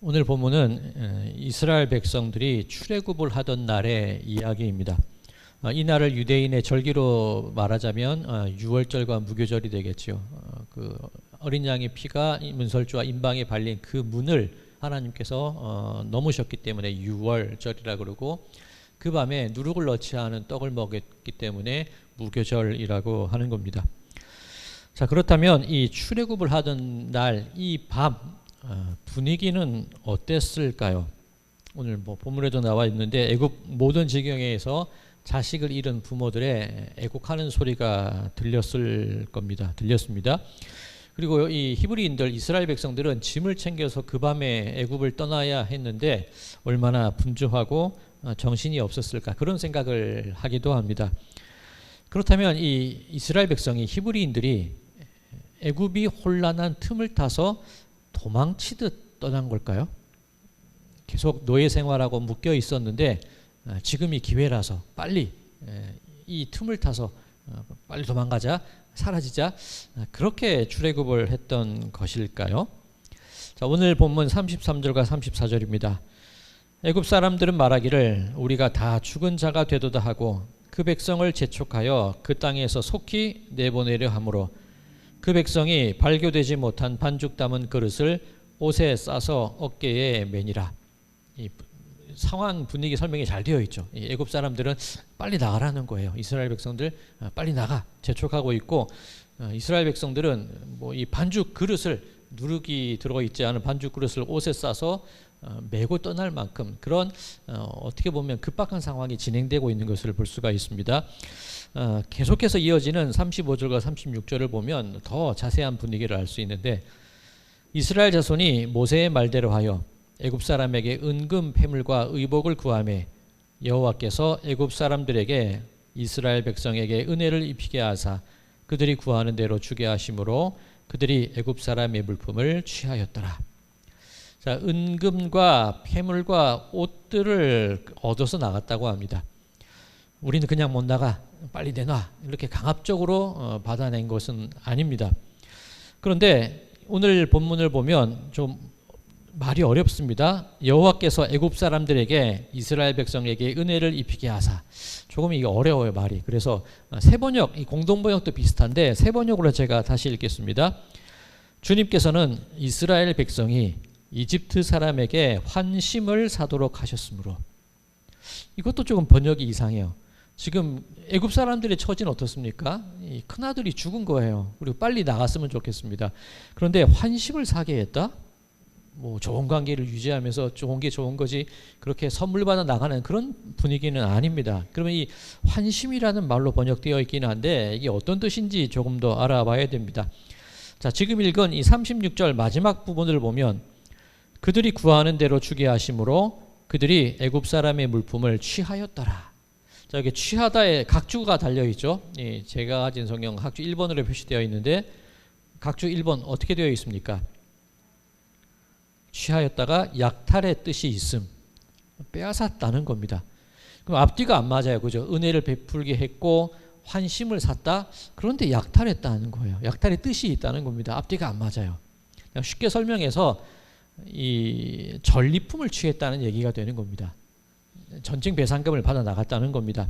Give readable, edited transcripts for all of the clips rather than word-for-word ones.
오늘 본문은 이스라엘 백성들이 출애굽을 하던 날의 이야기입니다. 이 날을 유대인의 절기로 말하자면 유월절과 무교절이 되겠죠. 그 어린 양의 피가 문설주와 임방에 발린 그 문을 하나님께서 넘으셨기 때문에 유월절이라 그러고, 그 밤에 누룩을 넣지 않은 떡을 먹었기 때문에 무교절이라고 하는 겁니다. 자, 그렇다면 이 출애굽을 하던 날 이 밤 분위기는 어땠을까요? 오늘 본문에도 나와 있는데 애굽 모든 지경에서 자식을 잃은 부모들의 애곡하는 소리가 들렸습니다. 그리고 이 히브리인들, 이스라엘 백성들은 짐을 챙겨서 그 밤에 애굽을 떠나야 했는데 얼마나 분주하고 정신이 없었을까, 그런 생각을 하기도 합니다. 그렇다면 이 이스라엘 백성이, 히브리인들이 애굽이 혼란한 틈을 타서 도망치듯 떠난 걸까요? 계속 노예 생활하고 묶여 있었는데 지금이 기회라서 빨리 이 틈을 타서 빨리 도망가자, 사라지자, 그렇게 출애굽을 했던 것일까요? 자, 오늘 본문 33절과 34절입니다. 애굽 사람들은 말하기를 우리가 다 죽은 자가 되도다 하고 그 백성을 재촉하여 그 땅에서 속히 내보내려 하므로 그 백성이 발교되지 못한 반죽 담은 그릇을 옷에 싸서 어깨에 매니라. 이 상황 분위기 설명이 잘 되어 있죠. 이 애굽 사람들은 빨리 나가라는 거예요. 이스라엘 백성들 빨리 나가 재촉하고 있고, 이스라엘 백성들은 뭐 이 반죽 그릇을, 누룩이 들어있지 않은 반죽 그릇을 옷에 싸서 메고 떠날 만큼 그런 어떻게 보면 급박한 상황이 진행되고 있는 것을 볼 수가 있습니다. 계속해서 이어지는 35절과 36절을 보면 더 자세한 분위기를 알 수 있는데, 이스라엘 자손이 모세의 말대로 하여 애굽 사람에게 은금 패물과 의복을 구하매 여호와께서 애굽 사람들에게 이스라엘 백성에게 은혜를 입히게 하사 그들이 구하는 대로 주게 하심으로 그들이 애굽 사람의 물품을 취하였더라. 자, 은금과 패물과 옷들을 얻어서 나갔다고 합니다. 우리는 그냥 못 나가, 빨리 내놔, 이렇게 강압적으로 받아낸 것은 아닙니다. 그런데 오늘 본문을 보면 좀 말이 어렵습니다. 여호와께서 애굽 사람들에게, 이스라엘 백성에게 은혜를 입히게 하사. 조금 이게 어려워요, 말이. 그래서 세 번역, 이 공동 번역도 비슷한데 세 번역으로 제가 다시 읽겠습니다. 주님께서는 이스라엘 백성이 이집트 사람에게 환심을 사도록 하셨으므로. 이것도 조금 번역이 이상해요. 지금 애굽 사람들의 처지는 어떻습니까? 이 큰아들이 죽은 거예요. 그리고 빨리 나갔으면 좋겠습니다. 그런데 환심을 사게 했다? 뭐 좋은 관계를 유지하면서 좋은 게 좋은 거지, 그렇게 선물 받아 나가는 그런 분위기는 아닙니다. 그러면 이 환심이라는 말로 번역되어 있기는 한데 이게 어떤 뜻인지 조금 더 알아봐야 됩니다. 자, 지금 읽은 이 36절 마지막 부분을 보면 그들이 구하는 대로 주게 하심으로 그들이 애굽 사람의 물품을 취하였더라. 자, 여기 취하다에 각주가 달려있죠. 예, 제가 가진 성경 각주 1번으로 표시되어 있는데 각주 1번 어떻게 되어 있습니까? 취하였다가 약탈의 뜻이 있음, 빼앗았다는 겁니다. 그럼 앞뒤가 안 맞아요, 그죠? 은혜를 베풀게 했고 환심을 샀다, 그런데 약탈했다는 거예요. 약탈의 뜻이 있다는 겁니다. 앞뒤가 안 맞아요. 그냥 쉽게 설명해서 이 전리품을 취했다는 얘기가 되는 겁니다. 전쟁 배상금을 받아 나갔다는 겁니다.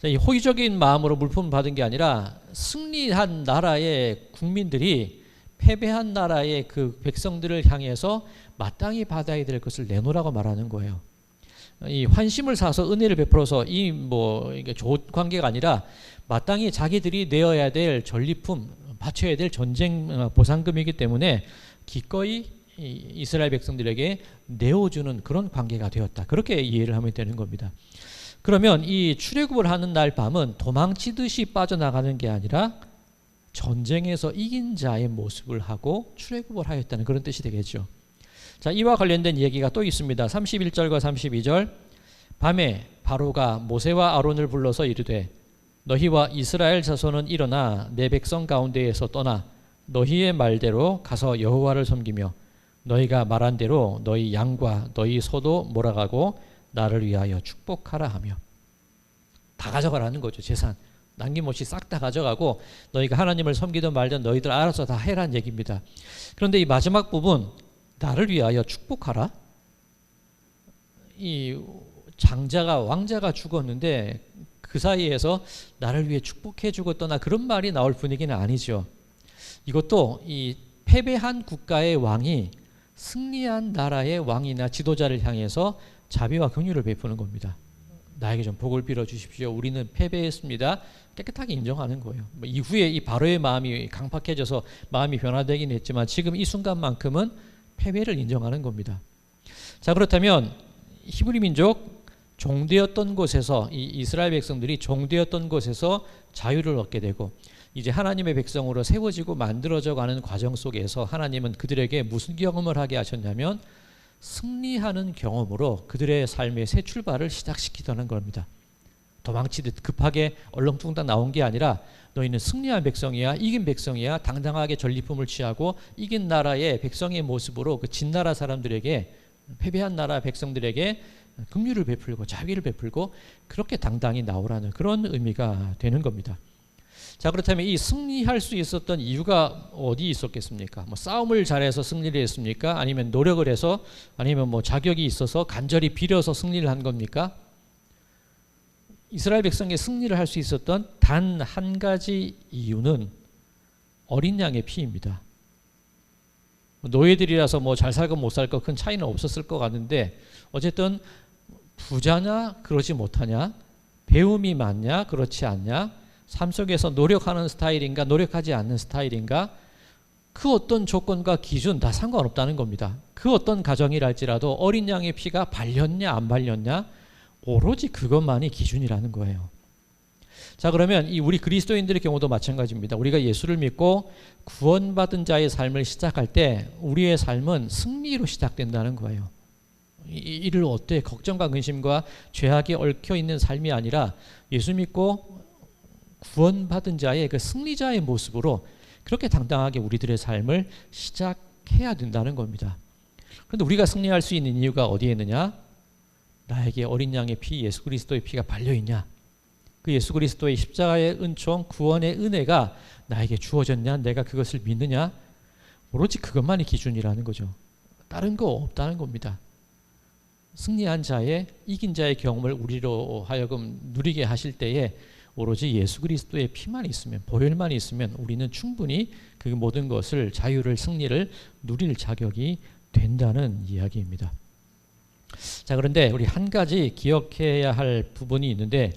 이 호의적인 마음으로 물품을 받은 게 아니라 승리한 나라의 국민들이 패배한 나라의 그 백성들을 향해서 마땅히 받아야 될 것을 내놓으라고 말하는 거예요. 이 환심을 사서 은혜를 베풀어서 이 뭐 이게 좋은 관계가 아니라 마땅히 자기들이 내어야 될 전리품, 바쳐야 될 전쟁 보상금이기 때문에 기꺼이 이스라엘 백성들에게 내어주는 그런 관계가 되었다. 그렇게 이해를 하면 되는 겁니다. 그러면 이 출애굽을 하는 날 밤은 도망치듯이 빠져나가는 게 아니라 전쟁에서 이긴 자의 모습을 하고 출애굽을 하였다는 그런 뜻이 되겠죠. 자, 이와 관련된 얘기가 또 있습니다. 31절과 32절. 밤에 바로가 모세와 아론을 불러서 이르되 너희와 이스라엘 자손은 일어나 내 백성 가운데에서 떠나 너희의 말대로 가서 여호와를 섬기며 너희가 말한 대로 너희 양과 너희 소도 몰아가고 나를 위하여 축복하라 하며. 다 가져가라는 거죠. 재산 남김없이 싹 다 가져가고 너희가 하나님을 섬기든 말든 너희들 알아서 다 해란 얘기입니다. 그런데 이 마지막 부분 나를 위하여 축복하라. 이 장자가 왕자가 죽었는데 그 사이에서 나를 위해 축복해 주고 떠나 그런 말이 나올 분위기는 아니죠. 이것도 이 패배한 국가의 왕이 승리한 나라의 왕이나 지도자를 향해서 자비와 긍휼을 베푸는 겁니다. 나에게 좀 복을 빌어 주십시오. 우리는 패배했습니다. 깨끗하게 인정하는 거예요. 이후에 이 바로의 마음이 강팍해져서 마음이 변화되긴 했지만 지금 이 순간만큼은 패배를 인정하는 겁니다. 자, 그렇다면 히브리 민족 종되었던 곳에서, 이 이스라엘 백성들이 종되었던 곳에서 자유를 얻게 되고 이제 하나님의 백성으로 세워지고 만들어져 가는 과정 속에서 하나님은 그들에게 무슨 경험을 하게 하셨냐면 승리하는 경험으로 그들의 삶의 새 출발을 시작시키려는 겁니다. 도망치듯 급하게 얼렁뚱땅 나온 게 아니라 너희는 승리한 백성이야, 이긴 백성이야, 당당하게 전리품을 취하고 이긴 나라의 백성의 모습으로 그 진나라 사람들에게, 패배한 나라 백성들에게 긍휼을 베풀고 자비를 베풀고 그렇게 당당히 나오라는 그런 의미가 되는 겁니다. 자, 그렇다면 이 승리할 수 있었던 이유가 어디 있었겠습니까? 뭐 싸움을 잘해서 승리를 했습니까? 아니면 노력을 해서, 아니면 뭐 자격이 있어서 간절히 빌어서 승리를 한 겁니까? 이스라엘 백성의 승리를 할 수 있었던 단 한 가지 이유는 어린 양의 피입니다. 노예들이라서 뭐 잘 살고 못 살고 큰 차이는 없었을 것 같은데 어쨌든 부자냐 그러지 못하냐, 배움이 많냐 그렇지 않냐, 삶 속에서 노력하는 스타일인가 노력하지 않는 스타일인가, 그 어떤 조건과 기준 다 상관없다는 겁니다. 그 어떤 가정이랄지라도 어린 양의 피가 발렸냐 안 발렸냐 오로지 그것만이 기준이라는 거예요. 자, 그러면 이 우리 그리스도인들의 경우도 마찬가지입니다. 우리가 예수를 믿고 구원받은 자의 삶을 시작할 때 우리의 삶은 승리로 시작된다는 거예요. 이를 어때 걱정과 근심과 죄악에 얽혀 있는 삶이 아니라 예수 믿고 구원받은 자의 그 승리자의 모습으로 그렇게 당당하게 우리들의 삶을 시작해야 된다는 겁니다. 그런데 우리가 승리할 수 있는 이유가 어디에 있느냐? 나에게 어린 양의 피, 예수 그리스도의 피가 발려있냐? 그 예수 그리스도의 십자가의 은총, 구원의 은혜가 나에게 주어졌냐? 내가 그것을 믿느냐? 오로지 그것만이 기준이라는 거죠. 다른 거 없다는 겁니다. 승리한 자의, 이긴 자의 경험을 우리로 하여금 누리게 하실 때에 오로지 예수 그리스도의 피만 있으면, 보혈만 있으면 우리는 충분히 그 모든 것을, 자유를, 승리를 누릴 자격이 된다는 이야기입니다. 자, 그런데 우리 한 가지 기억해야 할 부분이 있는데,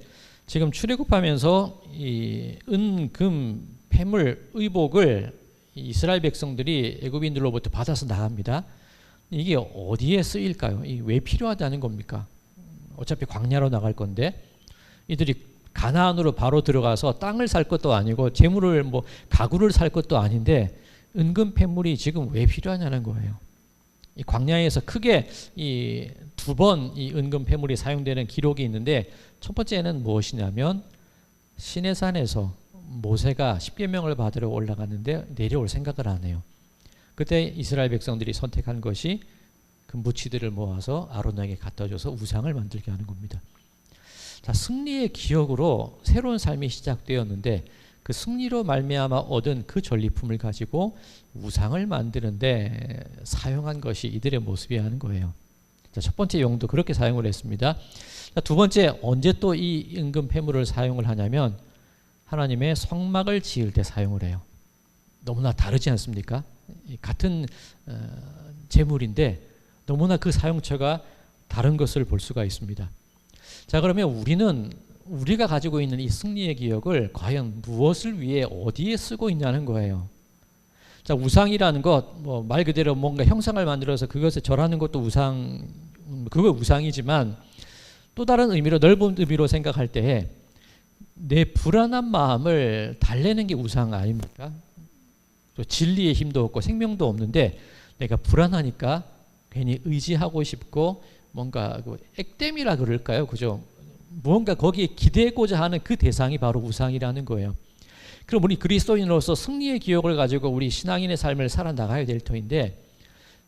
지금 출애굽하면서 이 은, 금, 폐물, 의복을 이스라엘 백성들이 애굽인들로부터 받아서 나갑니다. 이게 어디에 쓰일까요? 이게 왜 필요하다는 겁니까? 어차피 광야로 나갈 건데 이들이 가나안으로 바로 들어가서 땅을 살 것도 아니고 재물을 뭐 가구를 살 것도 아닌데 은금 폐물이 지금 왜 필요하냐는 거예요. 이 광야에서 크게 이 두 번 이 은금 폐물이 사용되는 기록이 있는데, 첫 번째는 무엇이냐면 시내산에서 모세가 십계명을 받으러 올라갔는데 내려올 생각을 안 해요. 그때 이스라엘 백성들이 선택한 것이 그 무치들을 모아서 아론에게 갖다 줘서 우상을 만들게 하는 겁니다. 자, 승리의 기억으로 새로운 삶이 시작되었는데 그 승리로 말미암아 얻은 그 전리품을 가지고 우상을 만드는데 사용한 것이 이들의 모습이라는 거예요. 자, 첫 번째 용도 그렇게 사용을 했습니다. 자, 두 번째, 언제 또 이 은금 폐물을 사용을 하냐면 하나님의 성막을 지을 때 사용을 해요. 너무나 다르지 않습니까? 같은 재물인데 너무나 그 사용처가 다른 것을 볼 수가 있습니다. 자, 그러면 우리가 가지고 있는 이 승리의 기억을 과연 무엇을 위해 어디에 쓰고 있냐는 거예요. 자, 우상이라는 것, 뭐 말 그대로 뭔가 형상을 만들어서 그것을 절하는 것도 그거 우상이지만 또 다른 의미로, 넓은 의미로 생각할 때에 내 불안한 마음을 달래는 게 우상 아닙니까? 또 진리의 힘도 없고 생명도 없는데 내가 불안하니까 괜히 의지하고 싶고 뭔가 그 액땜이라 그럴까요? 그죠? 무언가 거기에 기대고자 하는 그 대상이 바로 우상이라는 거예요. 그럼 우리 그리스도인으로서 승리의 기억을 가지고 우리 신앙인의 삶을 살아나가야 될 터인데,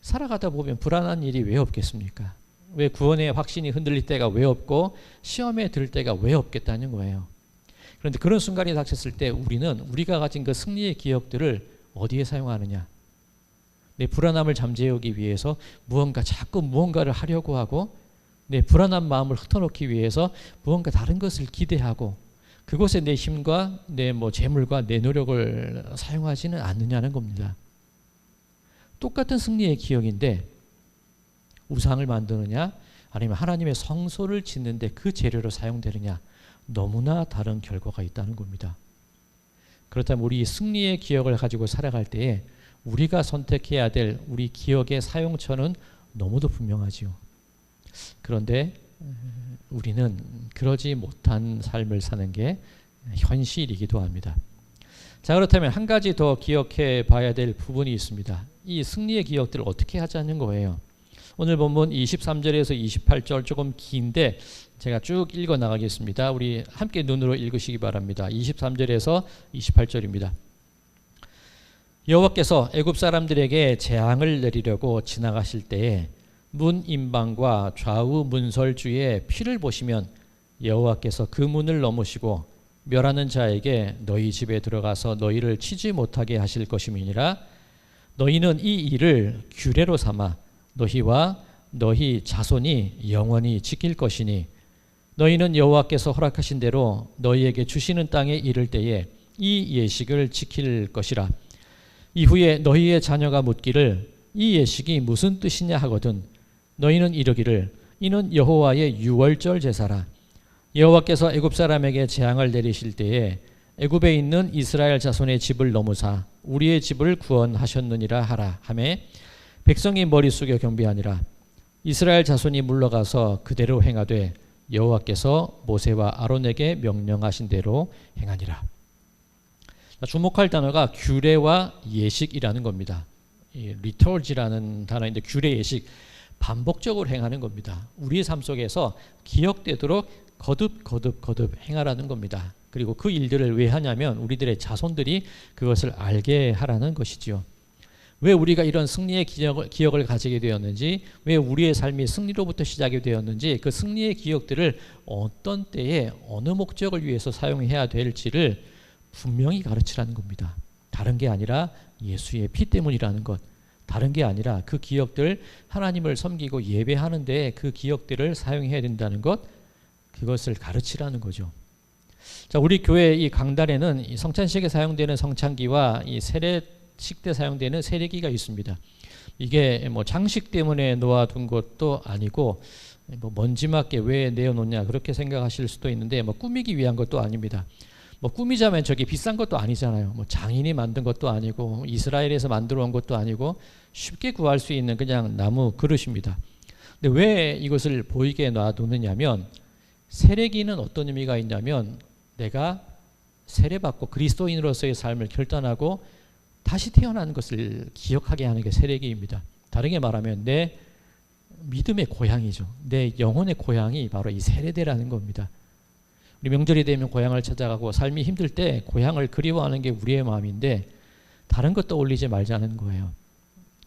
살아가다 보면 불안한 일이 왜 없겠습니까? 왜 구원의 확신이 흔들릴 때가 왜 없고 시험에 들 때가 왜 없겠다는 거예요. 그런데 그런 순간이 닥쳤을 때 우리가 가진 그 승리의 기억들을 어디에 사용하느냐? 내 불안함을 잠재우기 위해서 자꾸 무언가를 하려고 하고 내 불안한 마음을 흩어놓기 위해서 무언가 다른 것을 기대하고 그곳에 내 힘과 내 재물과 내 노력을 사용하지는 않느냐는 겁니다. 똑같은 승리의 기억인데 우상을 만드느냐 아니면 하나님의 성소를 짓는데 그 재료로 사용되느냐 너무나 다른 결과가 있다는 겁니다. 그렇다면 우리 승리의 기억을 가지고 살아갈 때에 우리가 선택해야 될 우리 기억의 사용처는 너무도 분명하지요. 그런데 우리는 그러지 못한 삶을 사는 게 현실이기도 합니다. 자, 그렇다면 한 가지 더 기억해 봐야 될 부분이 있습니다. 이 승리의 기억들을 어떻게 하자는 거예요. 오늘 본문 23절에서 28절 조금 긴데 제가 쭉 읽어 나가겠습니다. 우리 함께 눈으로 읽으시기 바랍니다. 23절에서 28절입니다. 여호와께서 애굽 사람들에게 재앙을 내리려고 지나가실 때에 문 임방과 좌우 문설주의 피를 보시면 여호와께서 그 문을 넘으시고 멸하는 자에게 너희 집에 들어가서 너희를 치지 못하게 하실 것임이니라. 너희는 이 일을 규례로 삼아 너희와 너희 자손이 영원히 지킬 것이니 너희는 여호와께서 허락하신 대로 너희에게 주시는 땅에 이를 때에 이 예식을 지킬 것이라. 이후에 너희의 자녀가 묻기를 이 예식이 무슨 뜻이냐 하거든 너희는 이르기를 이는 여호와의 유월절 제사라. 여호와께서 애굽 사람에게 재앙을 내리실 때에 애굽에 있는 이스라엘 자손의 집을 넘으사 우리의 집을 구원하셨느니라 하라 하매 백성이 머리 숙여 경배하니라. 이스라엘 자손이 물러가서 그대로 행하되 여호와께서 모세와 아론에게 명령하신 대로 행하니라. 주목할 단어가 규례와 예식이라는 겁니다. 리터지라는 단어인데 규례 예식 반복적으로 행하는 겁니다. 우리의 삶 속에서 기억되도록 거듭 행하라는 겁니다. 그리고 그 일들을 왜 하냐면 우리들의 자손들이 그것을 알게 하라는 것이지요. 왜 우리가 이런 승리의 기억을 가지게 되었는지, 왜 우리의 삶이 승리로부터 시작이 되었는지, 그 승리의 기억들을 어떤 때에 어느 목적을 위해서 사용해야 될지를 분명히 가르치라는 겁니다. 다른 게 아니라 예수의 피 때문이라는 것, 다른 게 아니라 그 기억들, 하나님을 섬기고 예배하는 데에 그 기억들을 사용해야 된다는 것, 그것을 가르치라는 거죠. 자, 우리 교회 이 강단에는 이 성찬식에 사용되는 성찬기와 이 세례식 때 사용되는 세례기가 있습니다. 이게 장식 때문에 놓아둔 것도 아니고 먼지 맞게 왜 내어놓냐 그렇게 생각하실 수도 있는데 꾸미기 위한 것도 아닙니다. 꾸미자면 저기 비싼 것도 아니잖아요. 장인이 만든 것도 아니고 이스라엘에서 만들어 온 것도 아니고 쉽게 구할 수 있는 그냥 나무 그릇입니다. 근데 왜 이것을 보이게 놔두느냐면 세례기는 어떤 의미가 있냐면 내가 세례받고 그리스도인으로서의 삶을 결단하고 다시 태어나는 것을 기억하게 하는 게 세례기입니다. 다르게 말하면 내 믿음의 고향이죠. 내 영혼의 고향이 바로 이 세례대라는 겁니다. 우리 명절이 되면 고향을 찾아가고 삶이 힘들 때 고향을 그리워하는 게 우리의 마음인데 다른 것 떠올리지 말자는 거예요.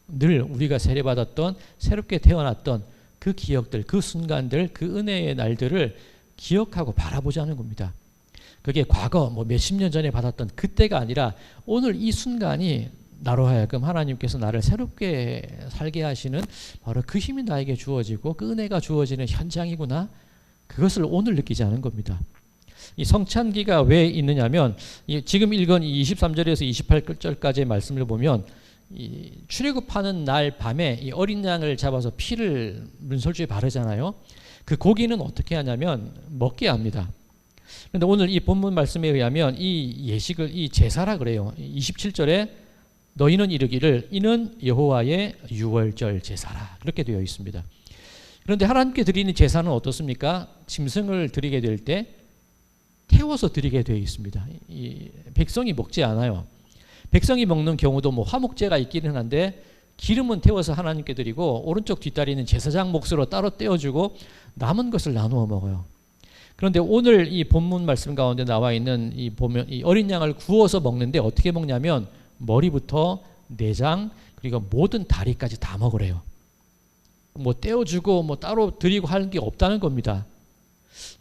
늘 우리가 세례받았던 새롭게 태어났던 그 기억들, 그 순간들, 그 은혜의 날들을 기억하고 바라보자는 겁니다. 그게 과거 몇십 년 전에 받았던 그때가 아니라 오늘 이 순간이 나로 하여금 하나님께서 나를 새롭게 살게 하시는 바로 그 힘이 나에게 주어지고 그 은혜가 주어지는 현장이구나. 그것을 오늘 느끼자는 겁니다. 이 성찬기가 왜 있느냐면 지금 읽은 23절에서 28절까지의 말씀을 보면 이 출애굽하는 날 밤에 이 어린 양을 잡아서 피를 문설주에 바르잖아요. 그 고기는 어떻게 하냐면 먹게 합니다. 그런데 오늘 이 본문 말씀에 의하면 이 예식을 이 제사라 그래요. 27절에 너희는 이르기를 이는 여호와의 유월절 제사라 그렇게 되어 있습니다. 그런데 하나님께 드리는 제사는 어떻습니까? 짐승을 드리게 될 때 태워서 드리게 되어 있습니다. 이 백성이 먹지 않아요. 백성이 먹는 경우도 화목제가 있기는 한데 기름은 태워서 하나님께 드리고 오른쪽 뒷다리는 제사장 몫으로 따로 떼어주고 남은 것을 나누어 먹어요. 그런데 오늘 이 본문 말씀 가운데 나와 있는 이 어린 양을 구워서 먹는데 어떻게 먹냐면 머리부터 내장 그리고 모든 다리까지 다 먹으래요. 떼어주고 따로 드리고 하는 게 없다는 겁니다.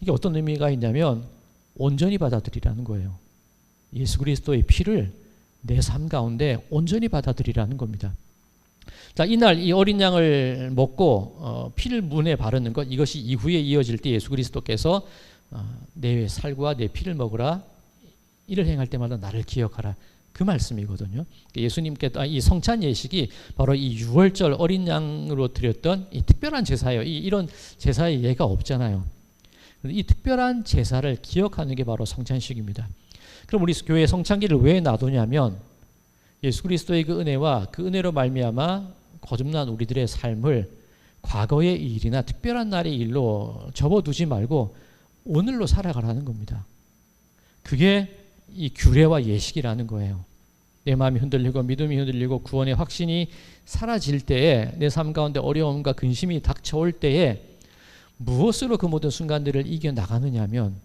이게 어떤 의미가 있냐면 온전히 받아들이라는 거예요. 예수 그리스도의 피를 내 삶 가운데 온전히 받아들이라는 겁니다. 자, 이날 이 어린 양을 먹고 피를 문에 바르는 것, 이것이 이후에 이어질 때 예수 그리스도께서 내 살과 내 피를 먹으라, 이를 행할 때마다 나를 기억하라, 그 말씀이거든요. 예수님께 이 성찬 예식이 바로 이 유월절 어린 양으로 드렸던 이 특별한 제사예요. 이런 제사의 예가 없잖아요. 이 특별한 제사를 기억하는 게 바로 성찬식입니다. 그럼 우리 교회 성찬기를 왜 놔두냐면 예수 그리스도의 그 은혜와 그 은혜로 말미암아 거듭난 우리들의 삶을 과거의 일이나 특별한 날의 일로 접어두지 말고 오늘로 살아가라는 겁니다. 그게 이 규례와 예식이라는 거예요. 내 마음이 흔들리고 믿음이 흔들리고 구원의 확신이 사라질 때에, 내 삶 가운데 어려움과 근심이 닥쳐올 때에 무엇으로 그 모든 순간들을 이겨나가느냐 하면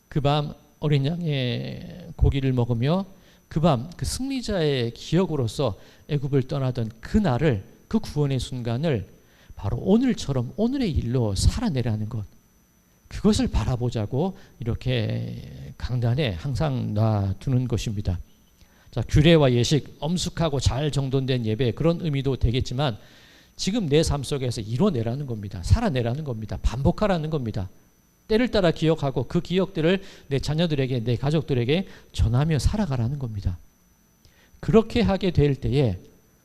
그 밤 어린 양의 고기를 먹으며 그 밤 그 승리자의 기억으로서 애굽을 떠나던 그 날을, 그 구원의 순간을 바로 오늘처럼 오늘의 일로 살아내라는 것, 그것을 바라보자고 이렇게 강단에 항상 놔두는 것입니다. 자, 규례와 예식, 엄숙하고 잘 정돈된 예배, 그런 의미도 되겠지만 지금 내 삶 속에서 이뤄내라는 겁니다. 살아내라는 겁니다. 반복하라는 겁니다. 때를 따라 기억하고 그 기억들을 내 자녀들에게, 내 가족들에게 전하며 살아가라는 겁니다. 그렇게 하게 될 때에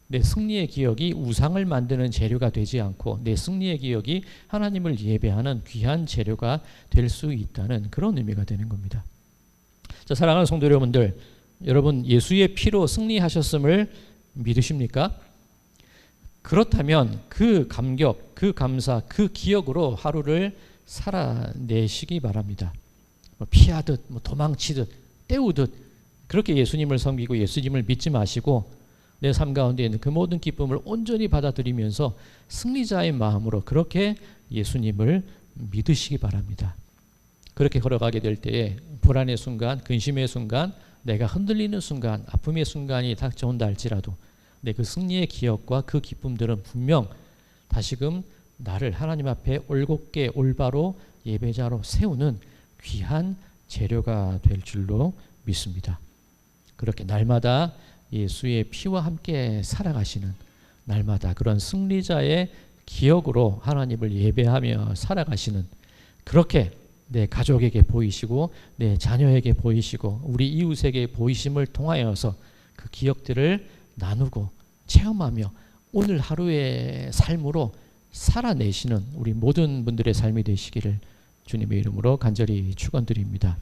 내 승리의 기억이 우상을 만드는 재료가 되지 않고 내 승리의 기억이 하나님을 예배하는 귀한 재료가 될 수 있다는 그런 의미가 되는 겁니다. 자, 사랑하는 성도 여러분들, 여러분 예수의 피로 승리하셨음을 믿으십니까? 그렇다면 그 감격, 그 감사, 그 기억으로 하루를 살아내시기 바랍니다. 피하듯 도망치듯 때우듯 그렇게 예수님을 섬기고 예수님을 믿지 마시고 내 삶 가운데 있는 그 모든 기쁨을 온전히 받아들이면서 승리자의 마음으로 그렇게 예수님을 믿으시기 바랍니다. 그렇게 걸어가게 될 때에 불안의 순간, 근심의 순간, 내가 흔들리는 순간, 아픔의 순간이 닥쳐온다 할지라도 내 그 승리의 기억과 그 기쁨들은 분명 다시금 나를 하나님 앞에 올곧게 올바로 예배자로 세우는 귀한 재료가 될 줄로 믿습니다. 그렇게 날마다 예수의 피와 함께 살아가시는, 날마다 그런 승리자의 기억으로 하나님을 예배하며 살아가시는, 그렇게 내 가족에게 보이시고 내 자녀에게 보이시고 우리 이웃에게 보이심을 통하여서 그 기억들을 나누고 체험하며 오늘 하루의 삶으로 살아내시는 우리 모든 분들의 삶이 되시기를 주님의 이름으로 간절히 축원드립니다.